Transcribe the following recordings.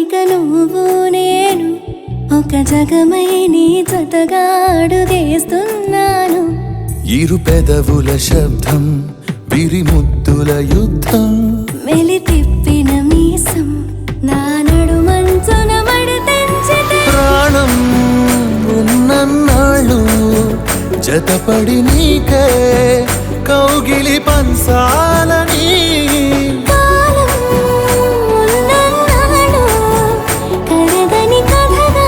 ఇక నువ్వు నేను ఒక జగమై నీ జతగా అడుగేస్తున్నాను. ఇరు పెదవుల శబ్దం విరి ముద్దుల యుద్ధం మెలి తిప్పిన మీసం నా నడుమంచున మడతెంచితే ప్రాణం ఉన్నన్నాళ్ళు జతపడి నీకే కౌగిలి పంచాలని కాలం ఉన్నన్నాడు కరగని కథగా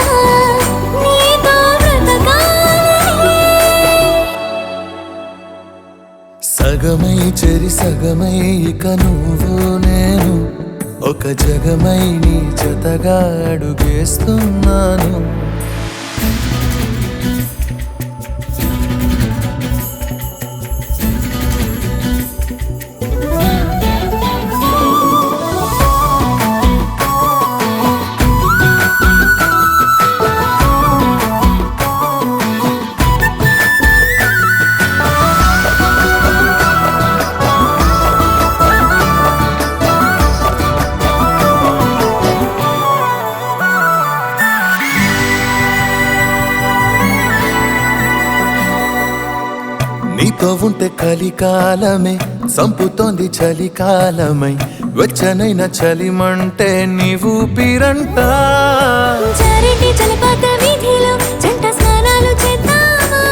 నీతో బ్రతకాలని. సగమై చెరి సగమై ఇక నువ్వు నేను ఒక జగమై నీ జతగా అడుగేస్తున్నాను. నీతో ఉంటే కలికాలమే సంపుతోంది చలికాలమై వెచ్చనైన చలిమంటే నీవు ఊపిరంట. చారిటి జలపాత వీధిలో జంట స్నానాలు చేద్దామా,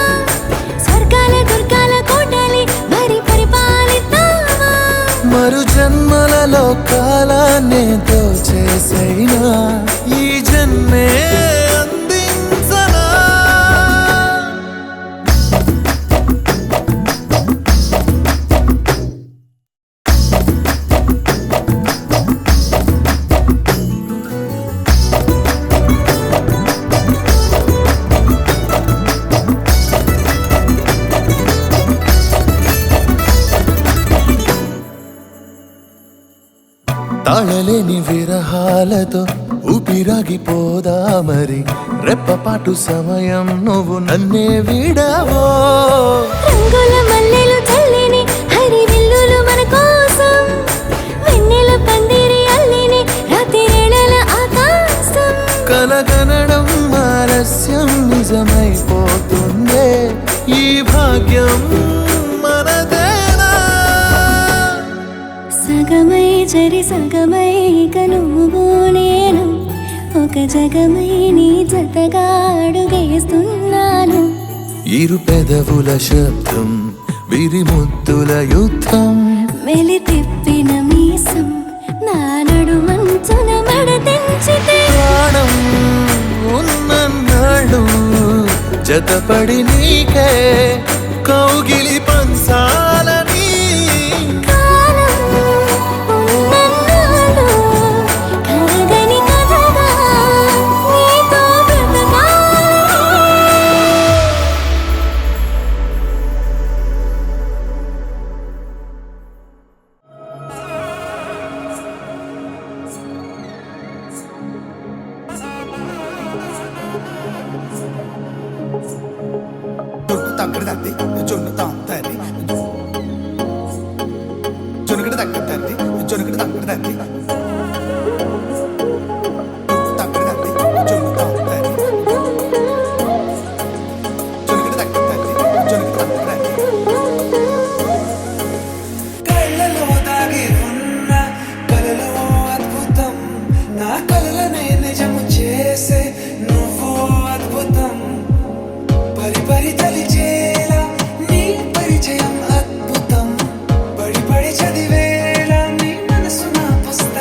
స్వర్గాల దుర్గాల కోటలి మరి పరిపాలిద్దామా. మరు జన్మలలో కాలాన్నే దోచేసైనా ఈ జన్మే అందించనా. తాళలేని విరహాలతో ఊపిరాగిపోదా మరి రెప్పపాటు సమయం నువ్వు నన్నే విడవో. రంగుల మల్లెలు చల్లిని హరి విల్లులు మన కోసం వెన్నెల పందిరి అల్లిని రాత్రిరేళల ఆకాశం. కలగనడం ఆలస్యం నిజమైపోతుందే ఈ భాగ్యం మనదేనా. సగమై చెరి సగమై ఇక నువ్వు నేను ఒక జగమై నీ జతగా అడుగేస్తున్నాను. ఇరు పెదవుల శబ్దం విరి ముద్దుల యుద్ధం మెలి తిప్పిన మీసం నా నడుమంచున మడతెంచితే ప్రాణం ఉన్నన్నాళ్ళు జతపడి నీకే కౌగిలి పంచాలని కాలం ఉన్నన్నాడు కరగని కథగా నీతో బ్రతకాలని. జొన్ను తగ్గడి తద్ది జొన్ను తాంతది జొనుగడి తగ్గడి తద్ది జొనుగడి తగ్గడి తద్ది జొన్ను తగ్గడి తద్ది జొన్ను తాంతది జొనుగడి తగ్గడి తద్ది జొనుగడి తగ్గడి తద్ది. కళ్ళలో దాగి ఉన్న కలలో అద్భుతం నా కలలనే నిజము చేసే నువ్వు అద్భుతం పరి పరి తలిచేలా నీ పరిచయం అద్భుతం పడి పడి చదివేలా నీ మనసు నా పుస్తకం.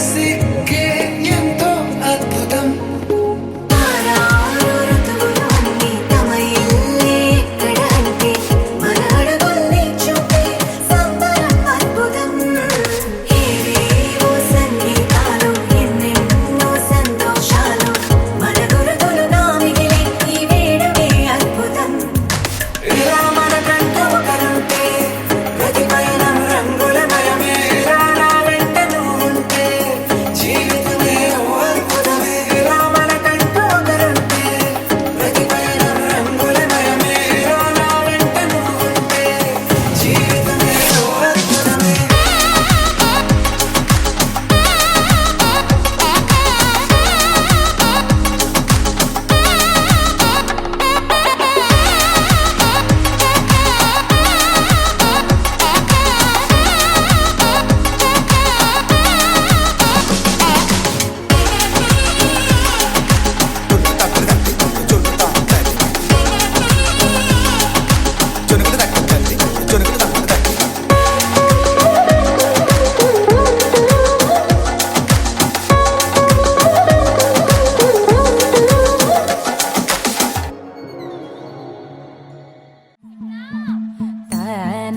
సిగ్గే ఎంతో అద్భుతం. తారారు ఋతువులు అన్నీ తమ ఇల్లే ఎక్కడ అంటే మన అడుగుల్ని చూపే సంబరం అద్భుతం. ఏవేవో సంగీతాలు ఎన్నెన్నో సంతోషాలు మన గురుతులుగా మిగిలే ఈ వేడుకే అద్భుతం. ఇలా మనకంటూ ఒకరుంటే ప్రతి పయనం రంగులమయమే. ఇలా నా వెంట నువ్వుంటే జీవితమే ఓ అద్భుతమే. ఇలా మనకంటూ ఒకరుంటే ప్రతి పయనం రంగులమయమే. ఇలా నా వెంట నువ్వుంటే జీవితమే ఓ అద్భుతమే.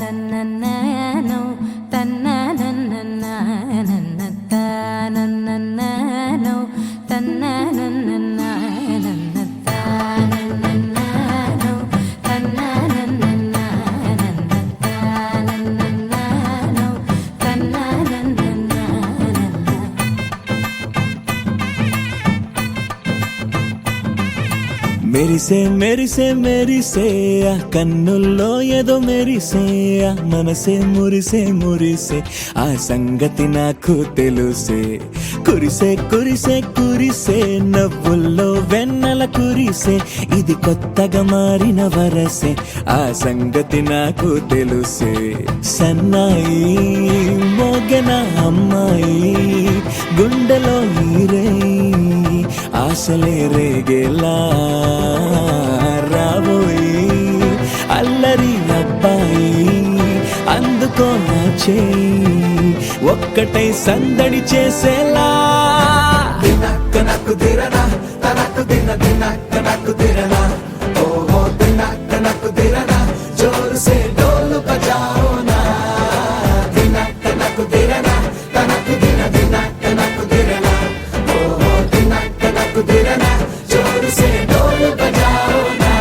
తానన్నన్ననో తన్ననన్నన్ననన్న తానన్నన్ననో తన్ననన్ననన్న తానన్నన్ననో తన్ననన్ననన్న తానన్నన్ననో తన్ననన్ననన్న. మెరిసే మెరిసే మెరిసే ఆ కన్నుల్లో ఏదో మెరిసే ఆ మనసే మురిసే మురిసే ఆ సంగతి నాకు తెలుసే. కురిసే కురిసే కురిసే నవ్వుల్లో వెన్నెల కురిసే ఇది కొత్తగా మారిన వరసే ఆ సంగతి నాకు తెలుసే. సన్నాయి మోగన అమ్మాయి గుండెలో నీరే ఆశలే రేగేలా రాబోయి అల్లరి అబ్బాయి అందుకో నా చేయి ఒక్కటై సందడి చేసేలా. దినక్క నక్కు దిరనా తనకు దిన దినక్క నక్కు దిరనా ఓహో దినక్క నక్కు దిరనా జోరు సే డోలు బజాओ నా. దినక్క నక్కు దిరనా తనకు దిన దినక్క నక్కు దిరనా ఓహో దినక్క నక్కు దిరనా జోరు సే డోలు బజాओ నా.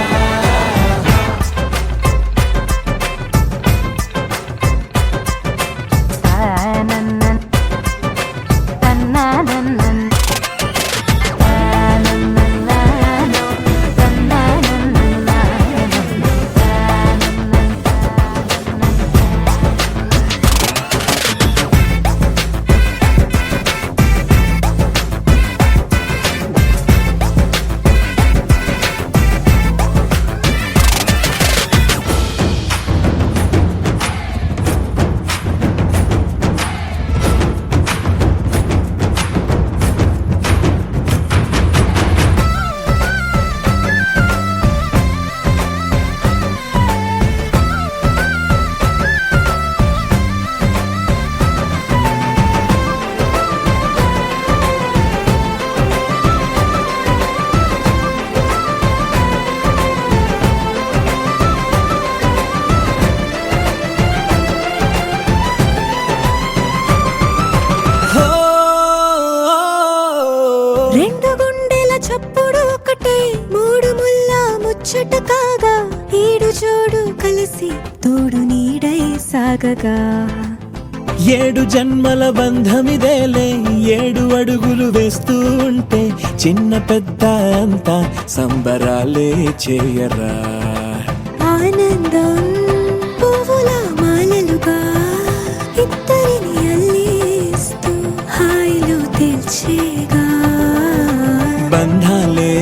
రెండు గుండెల చప్పుడు ఒకటే మూడు ముల్ల ముచ్చట కాగా ఈడు జోడు కలిసి తోడు నీడై సాగగా. ఏడు జన్మల బంధమిదేలే ఏడు అడుగులు వేస్తూ ఉంటే చిన్న పెద్ద అంతా సంబరాలే చేయరా. ఆనందం పువ్వుల మాలలుగా ఇద్దరిని అల్లేస్తూ హాయిలో తేల్చేగా. బంధాలే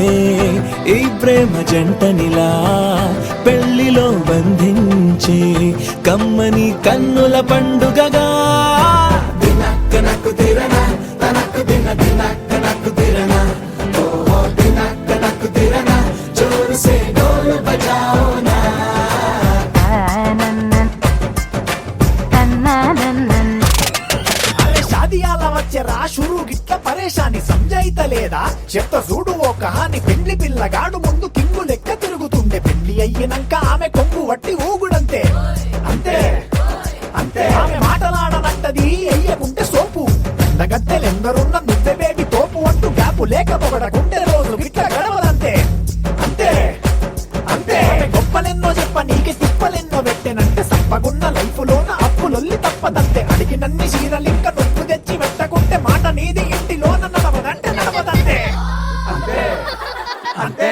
ఈ ప్రేమ జంటనిలా పెళ్లిలో బంధించే కమ్మని కన్నుల పండుగగా. దినక్క నక్కు దిరనా తనకు దిన దినక్క నక్కు దిరనా ఓహో దినక్క నక్కు దిరనా జోరు సే డోలు బజాओ నా. తన్ననన్నన్న షాదియాల వచ్చెరా షురు గిట్ల పరేషాని సంజాయితలేదా చెత్త చూడు ఓ కహాని పెండ్లి పిల్లగాడు ముందు కింగు లెక్క తిరుగుతుండే పెళ్లి అయ్యినంక ఆమె కొంగు వట్టి ఊగుడంతే అంతే అంతే ఆమె మాటలాడనంటది అయ్యకుంటే సోపు గద్దెలెందరున్న నువ్వే బేబీ తోపు అంటూ గ్యాపు లేక పొగడకుంటే రోజు గిట్ల గడవదంతే అంతే అంతే ఆమె గొప్పలెన్నో చెప్ప నీకే తిప్పలెన్నో పెట్టెనంటే సప్పగున్న లైఫ్ లోన అప్పులొల్లి తప్పదంతే అడిగినన్ని చీరలింక నొప్పు తెచ్చి పెట్టకుంటే మాట నీది ఇంటిలోన నడవదంటే నడవదంతే అంతే అంతే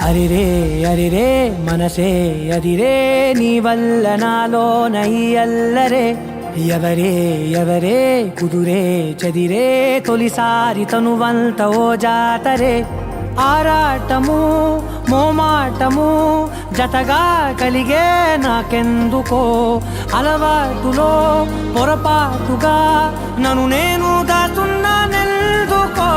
అరిరే అరిరే మనసే అదిరే నీ వల్ల నాలో నయ్యల్లరే ఎవరే ఎవరే కుదురే చదిరే తొలిసారి తనువంత ఓ జాతరే ఆరాటము మోమాటము జతగా కలిగే నాకెందుకో అలవాటులో పొరపాటుగా నన్ను నేను దాచున్నానెందుకో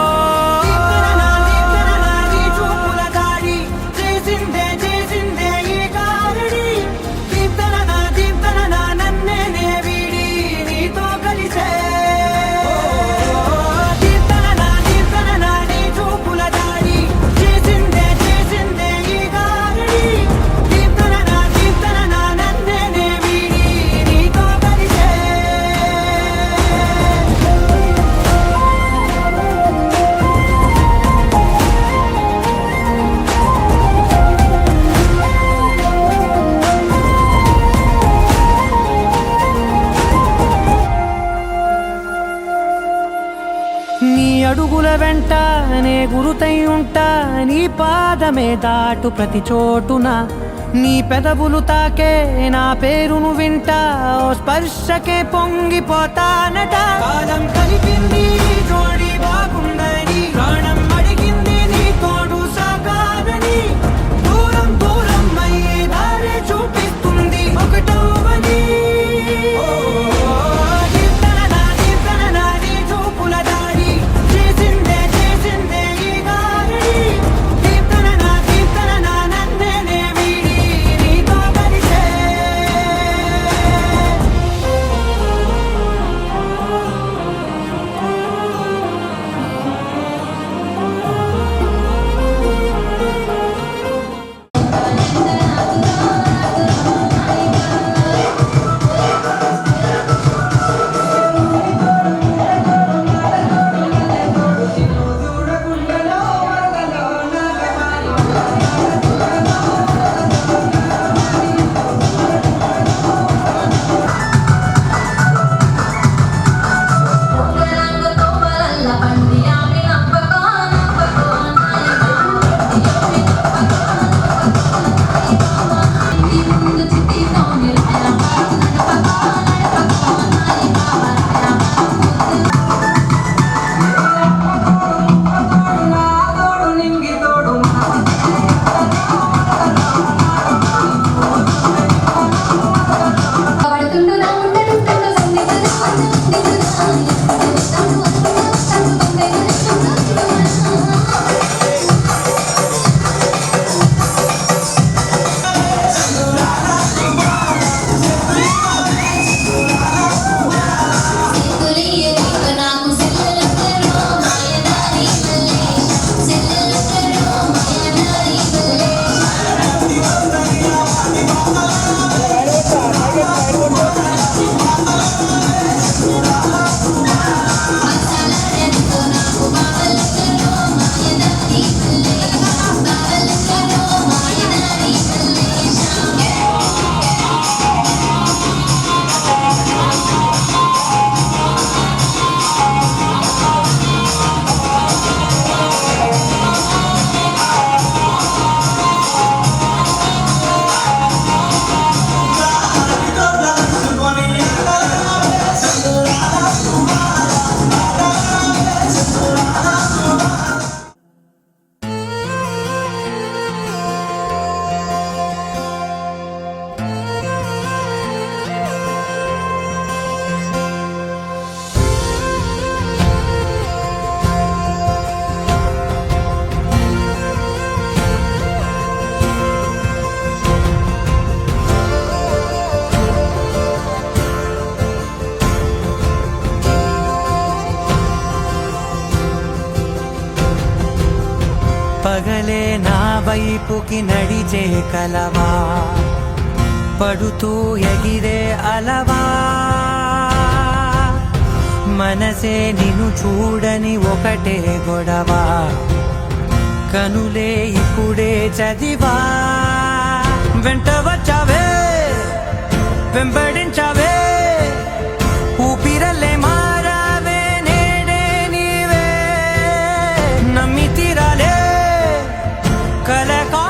నీ అడుగుల వెంట నే గురుతై ఉంటా నీ పాదమే దాటు ప్రతి చోటున నీ పెదవులు తాకే నా పేరును వింటా ఓ స్పర్శకే పొంగిపోతానట కాలం కలిపింది జోడి బాగుందని ప్రాణం అడిగింది నీ తోడు సాగాలని దూరం దూరం అయ్యే దారి చూపిస్తుంది ఒకటవని పగలే నా వైపుకి నడిచే కలవా పడుతూ ఎగిరే అలవా మనసే నిన్ను చూడని ఒకటే గొడవ కనులే ఇప్పుడే చదివా వెంట వచ్చావే వెంబడించావే ఊపిరల్లే మారావే నేడే నీవే నమ్మి తీరాలే కలకా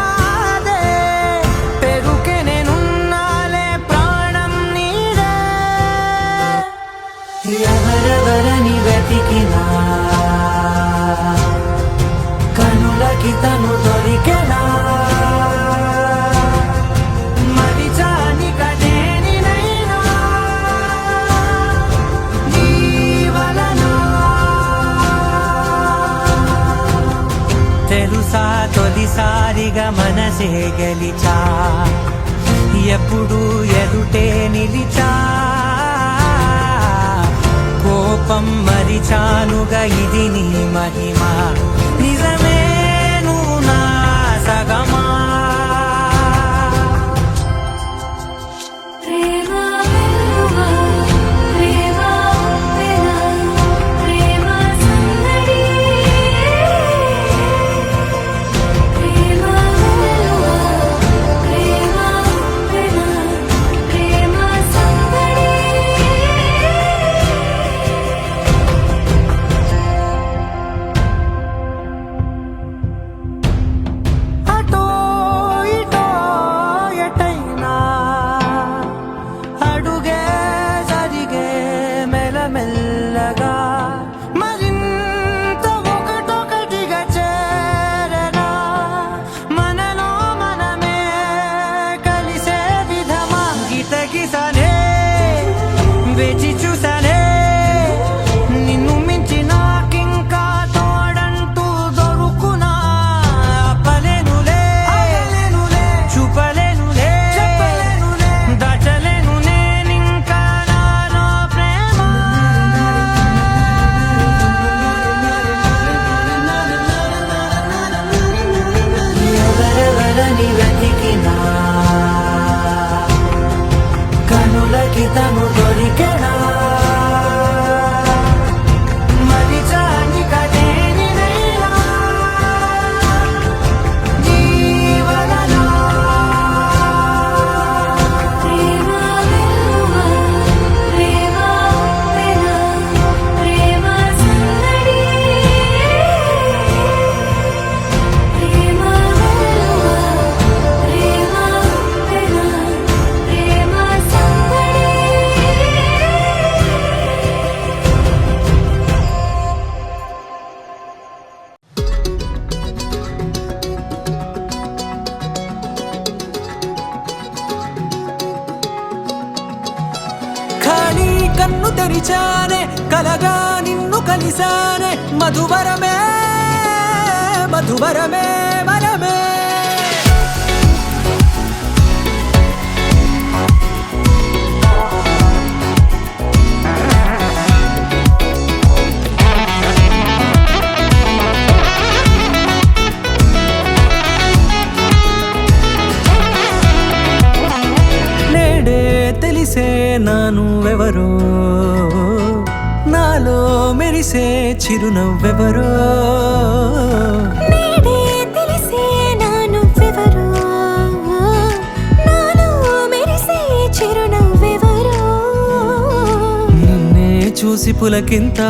తెలుసా తొలిసారిగా మనసే గెలిచా ఎప్పుడు ఎదుటే నిలిచా కోపం మరిచానుగా ఇది నీ మహిమ నిజమే నువ్వు నా సగమా ప్రేమ వెలువ ప్రేమ వెల ప్రేమ సందడి ప్రేమ వెలువ ప్రేమ వెల ప్రేమ సందడి అటో ఇటో ఎటైనా అడుగే జరిగే మెల్లమెల్లగా మరింత ఒకటొకటిగా చేరనా మనలో మనమే కలిసే విధమా గితగిసనే వేచి చూసానే నిన్ను మించి నాకింకా తోడంటూ దొరుకునా ఆపలేనులే చూపలేనులే దాచలేను నేనింకా నాలో ప్రేమ ఎవరెవరని వెతికినా కనులకి తను దొరికెనా మరిచాని కదేనినైనా జీవననా ప్రేమ వెలువ ప్రేమ వెల ప్రేమ సందడి ప్రేమ వెలువ ప్రేమ వెల ప్రేమ సందడి ఖాళీ కన్ను తెరిచానే కలగా నిన్ను కలిసానే మధువరమే మధువరమే వరమే నేడే తెలిసే నా నువ్వెవరో నాలో మెరిసే చిరునవ్వెవరో నేడే తెలిసే నా నువ్వెవరో నాలో మెరిసే చిరునవ్వెవరో నిన్నే చూసి పులకింత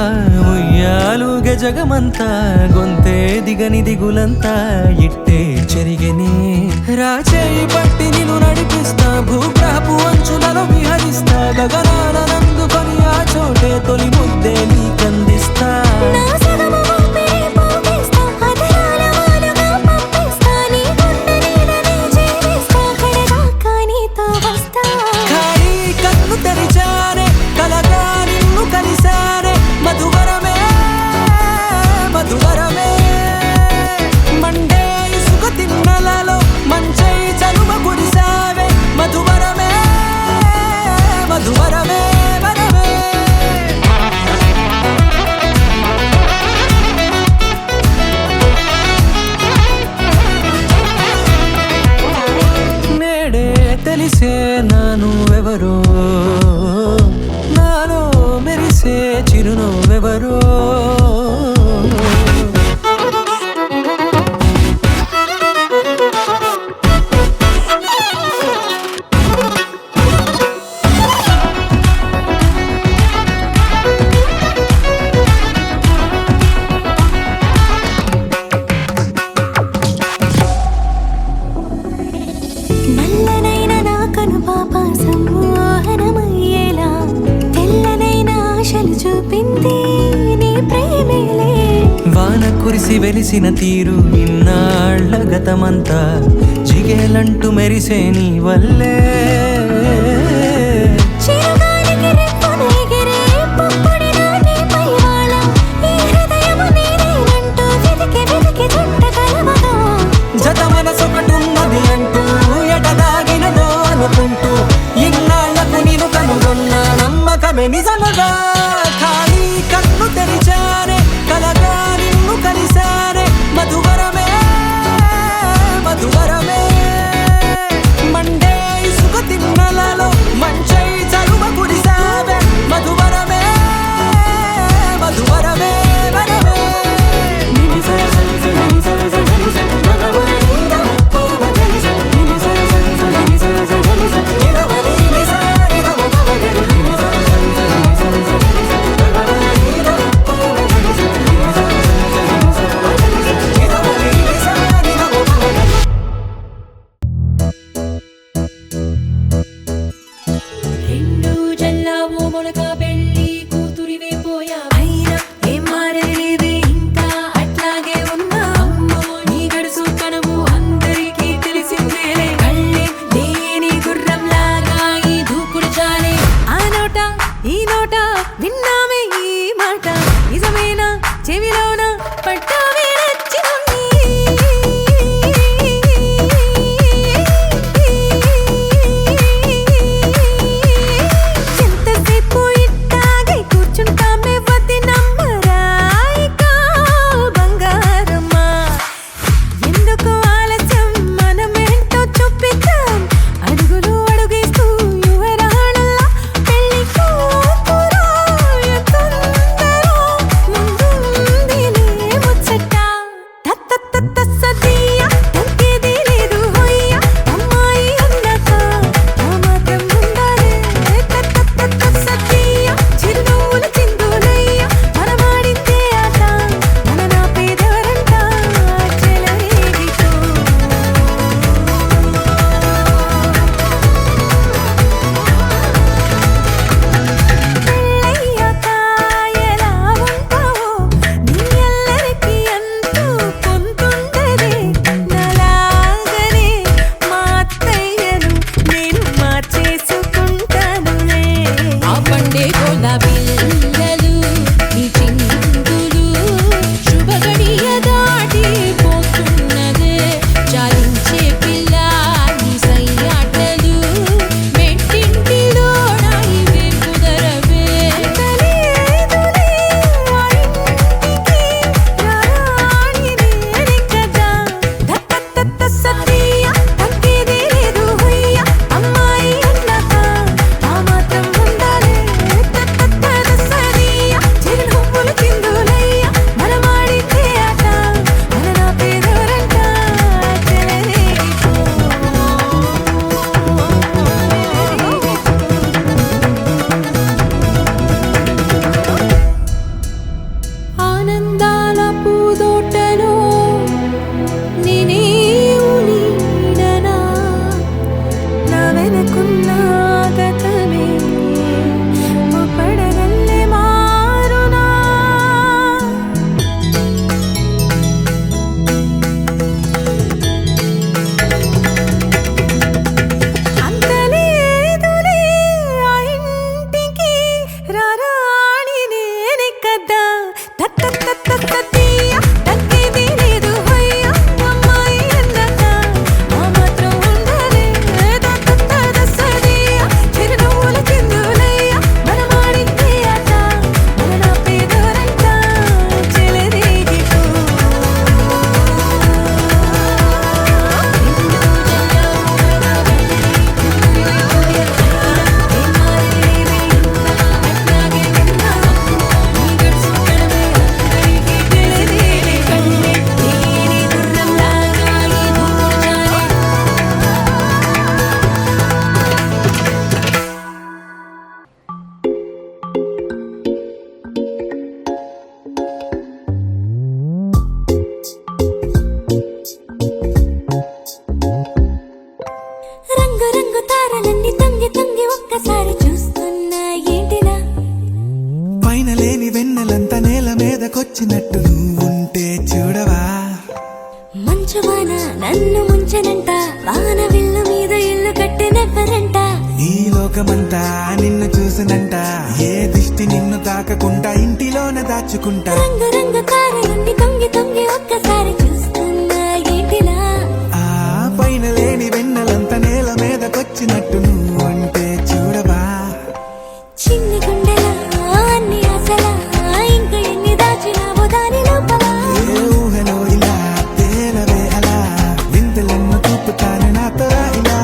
ఉయ్యాలుగ జగమంతా గొంతే దిగని దిగులంతా ఇట్టే చెరిగెనే రాచేయి పట్టి నిన్ను నడిపిస్తా భూగ్రహపు అంచులలో విహరిస్తా గగనాల నందుకొని ఆ చోటే తొలి ముద్దే నీకందిస్తా నా సగము ఊపిరి పోగేస్తా అధరాల వాలుగా పంపిస్తా నీ గుండె నీడనే జీవిస్తా కడదాకా నీతో వస్తా ఖాళీ కన్ను తెరిచానే కలగా నిన్ను కలిసానే మధువరమే మధువరమే మండే ఇసుక తిన్నలలో మంచై చలువ కురిసావే మధువరమే మధువరమే వరమే నేడే తెలిసే నా నువ్వెవరో నాలో మెరిసే చిరునవ్వెవరో నల్లనైన నా కనుపాప సమ్మోహనమయ్యేలా తెల్లనైన ఆశలు చూపింది నీ ప్రేమేలే వాన కురిసి వెలిసిన తీరు ఇన్నాళ్ల గతమంతా జిగేలంటూ మెరిసే నీ వల్లే చిరుగాలికి రెప్పన ఎగిరే పుప్పొడిన నీ పైవాళ ఈ హృదయము నీదేనంటూ వెతికి వెతికి చుట్టగల మంచువాన నన్ను ముంచనంట వాన విల్లు మీద ఇల్లు కట్టినెవ్వరంట ఈ లోకమంతా నిన్ను చూసినంట ఏ దిష్టి నిన్ను తాకకుండా ఇంటిలోన దాచుకుంటా రంగు రంగు కారులన్నీ తొంగి తొంగి ఒక్కసారి చూస్తున్నా ఏంటిలా ఆ పైన లేని వెన్నెలంత నేల మీదకొచ్చినట్టు నువ్వు అంటే చూడవా చిన్ని గుండెలా అన్ని ఆశలా ఇంకా ఎన్ని దాచినావో దాని లోపల ఏ ఊహలో ఇలా తేలవే అలా వింతలెన్నో చూపుతాను నాతో రా ఇలా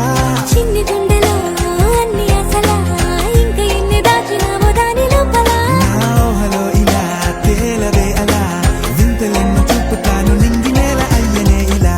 చిన్ని గుండెలో అన్ని ఆశలా ఇంకా ఎన్ని దాచినావో దాని లోపల నా ఊహలో ఇలా తేలవే అలా వింతలెన్నో చూపుతాను నింగి నేల అయ్యనే ఇలా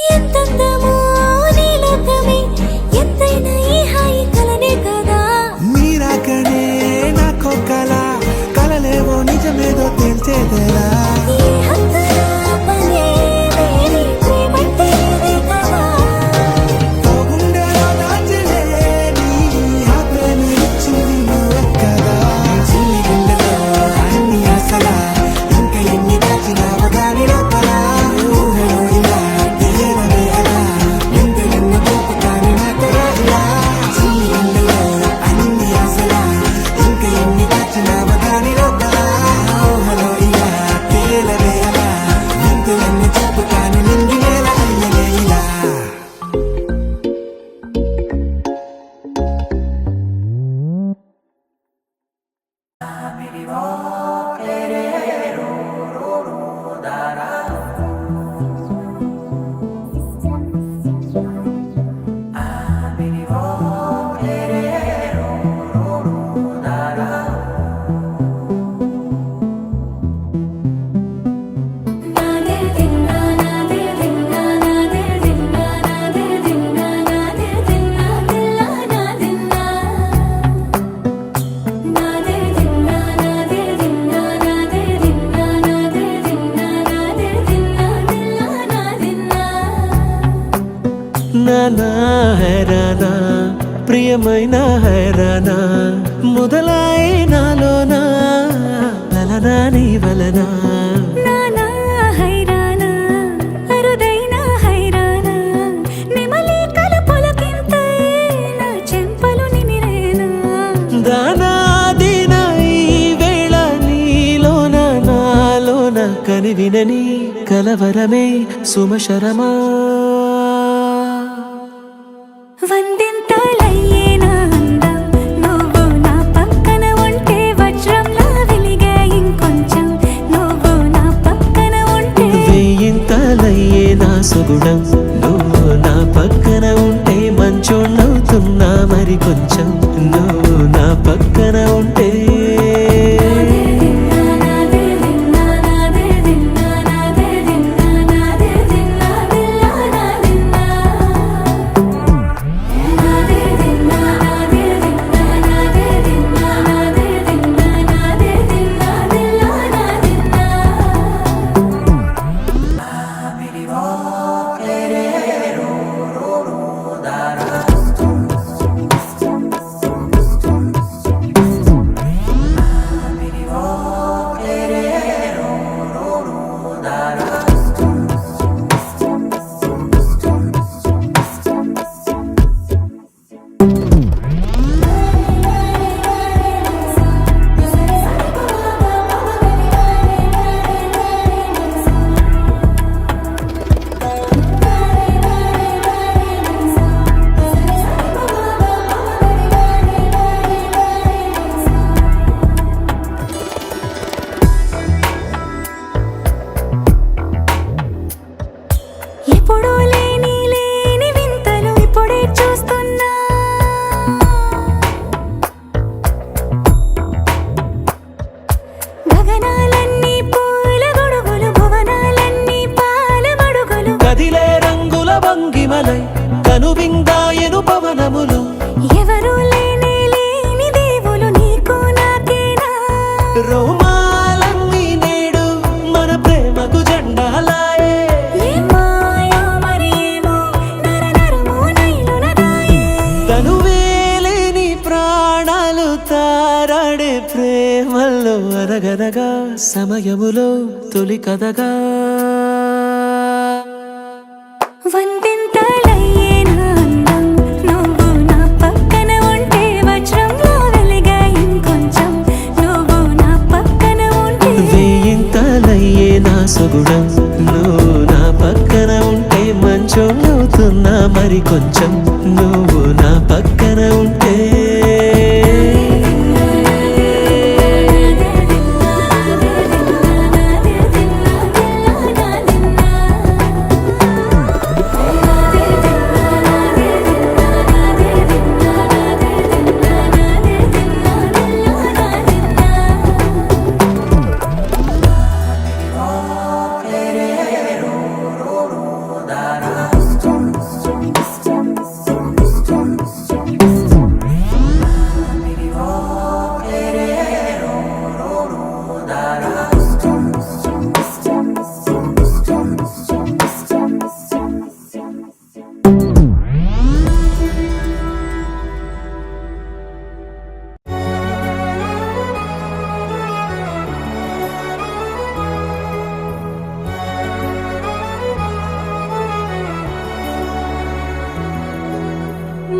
ఎంతందమో నీ లోకమే ఎంతైనా ఈ హాయి కలనే కదా మీరాకనే నాకో కల కలలేవో నిజమేదో తేల్చేదేలా ఈ హద్దుల పనే వేరే ప్రేమంటే ఇదే కదా ఓ గుండెలో దాచలే నీ ఆ ప్రేమ ఇచ్చింది నువ్వెక్కదా చిన్ని గుండెలో అన్ని ఆశలా ఇంకా ఎన్ని దాచినావో దాని లోపల ఊహలో ఇలా తెలియనవే అలా ఎంతెన్నో చూపుతాను నాతో రా ఇలా చిన్ని గుండెలో అన్ని ఆశలా ఇంకా ఎన్ని దాచినావో దాని లోపల ఊహలో ఇలా తెలియనవే అలా ఎంతెన్నో చూపుతాను నింగి నేల అయ్యనే ఇలా నాదే దిన్నా నాదే దిన్నా నాదే దిన్నా నాదే దిన్నా నాదే దిన్నా దిల్లా నాదిన్నా నాదే దిన్నా నాదే దిన్నా నాదే దిన్నా నాదే దిన్నా నాదే దిన్నా దిల్లా నాదిన్నా నానా హైరానా ప్రియమైన హైరానా మొదలై నాలోనా లలనా నీ వలనా నానా హైరానా అరుదైన హైరానా నెమలి కలుపులకింతై నా చెంపలు నిమిరేనా దానాదిన ఈ వేళ నీలోన నాలోన కనివినని కలవరమే సుమశరమా వందింతలయ్యే నా అందం నువ్వు నా పక్కన ఉంటే వజ్రంలా వెలిగే ఇంకొంచెం నువ్వు నా పక్కన ఉంటే వేయింతలయ్యే నా సుగుణం నువ్వు నా పక్కన ఉంటే మంచోళ్ళవుతున్నా మరి కొంచెం నువ్వు నా పక్కన ఉంటే నాదే దిన్నా నాదే దిన్నా నాదే దిన్నా నాదే దిన్నా దిల్లా నాదిన్నా నాదే దిన్నా నాదే దిన్నా నాదే దిన్నా నాదే దిన్నా నాదే దిన్నా దిల్లా నాదిన్నా ఆడే ప్రేమల్లో అరగరగా సమయములో తొలి కథగా వందింతలయ్యేనా అందం నువ్వు నా పక్కన ఉంటే వజ్రంలో వెలిగా ఇంకొంచెం నువ్వు నా పక్కన ఉంటే వేయింతలయ్యే నా సొగుడం నువ్వు నా పక్కన ఉంటే మంచోళ్ళవుతున్నా మరి కొంచెం నువ్వు నా పక్కన ఉంటే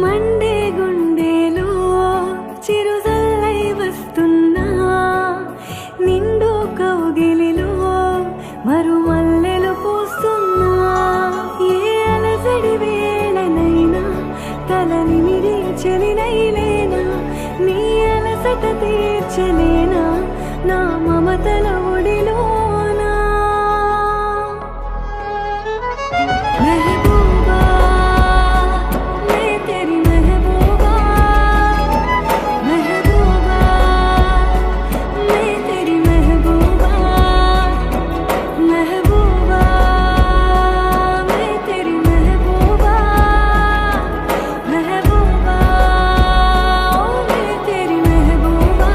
మండే గుండెలో చిరుజల్లై వస్తున్నా నిండు కౌగిలిలో మరుమల్లెలు పూస్తున్నా ఏ అలసడి వేళనైనా తలని మిరిచలినైలేనా నీ అలసట తీర్చలేనా నా మమతల ఒడిలోనా మెహబూబా मैं तेरी महबूबा महबूबा मैं तेरी महबूबा महबूबा मैं तेरी महबूबा महबूबा मैं तेरी महबूबा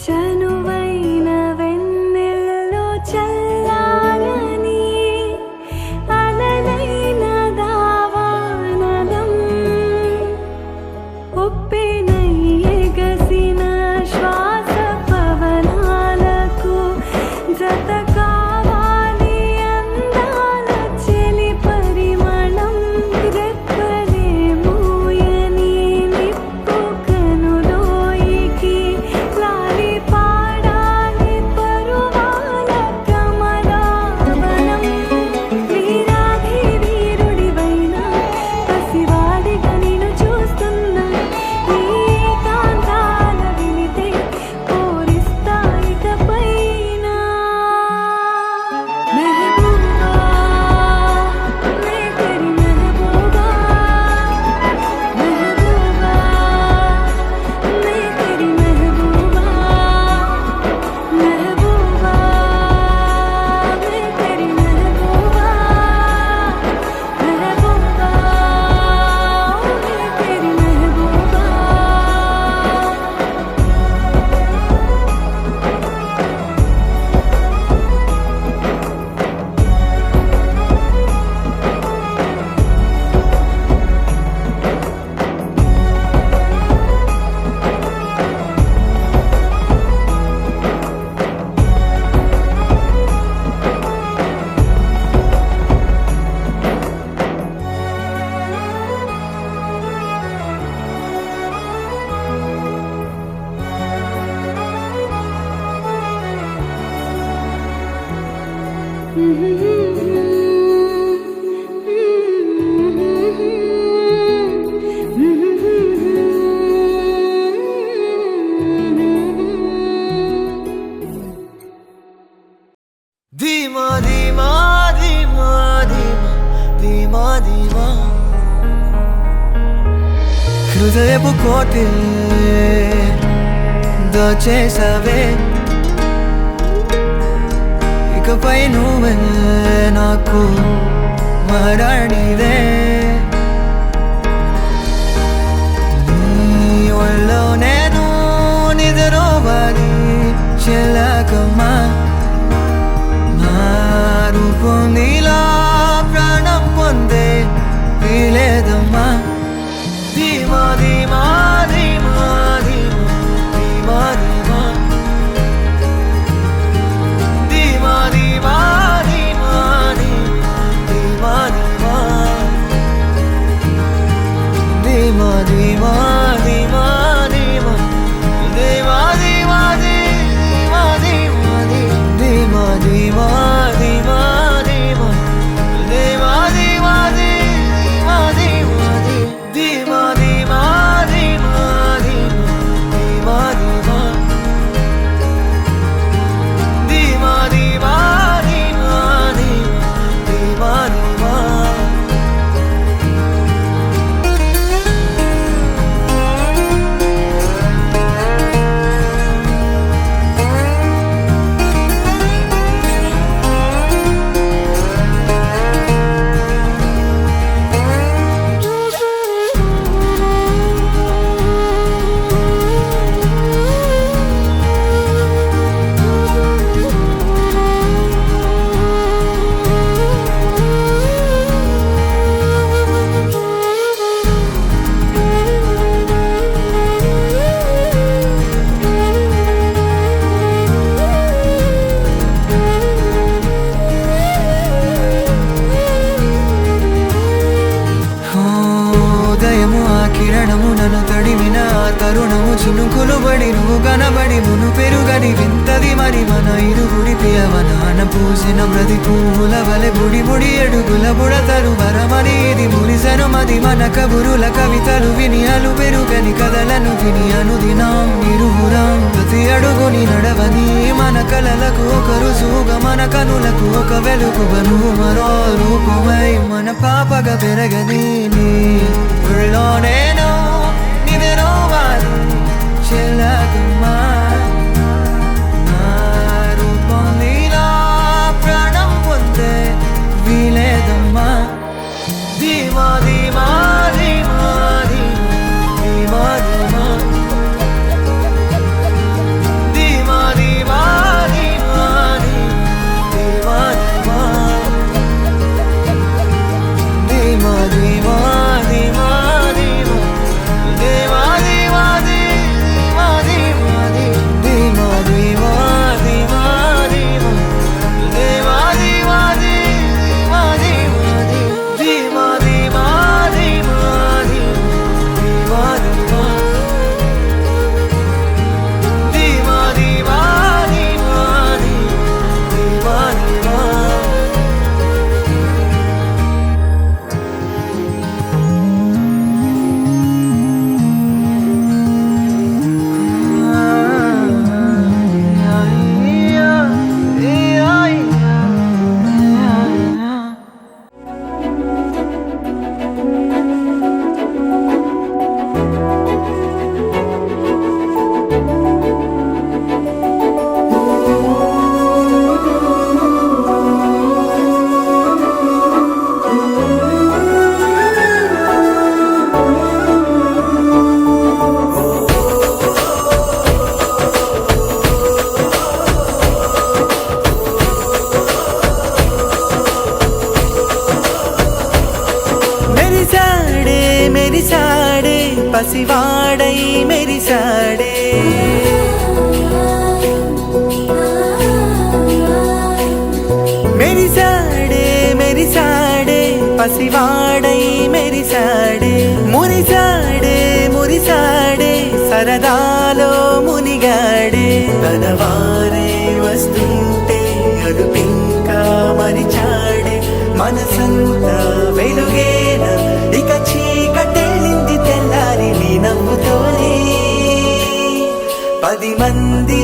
చనువైన వెన్నెల్లో చల్లారని అలలైన దావానలం ఉప్పెనై ఎగసిన శ్వాస పవనాలకు జత కావాలి అందాల చెలి పరిమళం రెక్కలే మూయని నిప్పు కనులోయికి లాలి పాడాలి పరువాల కమలావనం వీరాధి వీరుడివైనా పసివాడిగా నిన్ను చూస్తున్నా నీ కాంతాల వినితే పూరిస్తా ఇకపైన మెహబూబా मैं तेरी महबूबा महबूबा मैं तेरी महबूबा महबूबा मैं तेरी महबूबा महबूबा मैं तेरी महबूबा ధీమా ధీమా ధీమా ధీమా ధీమా ధీమా హృదయపు కోటి దోచేసవే ఇక ఇకపై నువ్వే నాకు మరణిదే నీ ఒళ్ళో నేను నిద్రోవాలి చెల్లకమ్మా నా రూపం నీలా ప్రాణం పొందే వీలేదమ్మా ధీమా ధీమా ధీమా ధీమా ధీమా ధీమా ధీమా ధీమా ధీమా ధీమా ధీమా ధీమా ధీమా ధీమా ధీమా ధీమా ధీమా ధీమా ధీమా ఉదయము ఆ కిరణము నన్ను తడిమిన ఆ తరుణము చినుకులు బడి నువ్వు కనబడి మును పెరుగని వింతది మరి మన ఇరుగుడి పియవన పూసిన ప్రతి పువ్వుల వలె బుడి బుడి అడుగుల బుడతరు వరమని ఇది మురిసను మది మన కబురుల కవితలు విని అలు పెరుగని కథలను విని అనుదినం ఇరువురం ప్రతి అడుగుని నడవని మన కలలకు ఒక రుజువుగా మన కనులకు ఒక వెలుగుగా మరో రూపమై మన పాపగా పెరగని నీ ఊళ్ళో నేను నిద్రోవాలి చెల్లకమ్మా నా రూపం నీలా ప్రాణం పొందే వీలేదమ్మా ధీమా ధీమా ధీమా ధీమా ధీమా ధీమా ధీమా ధీమా ధీమా ధీమా ధీమా పసివాడై మెరిసాడే మెరిసాడే మెరిసాడే పసివాడై మెరిసాడే మురిసాడే మురిసాడే సరదాలో మునిగాడే తనవారే వస్తుంటే అడుపింకా మరిచాడే మనసంతా వెలుగేన ఇక చీకటెళ్ళింది తెల్లారి నీ నవ్వుతోనే 10 మంది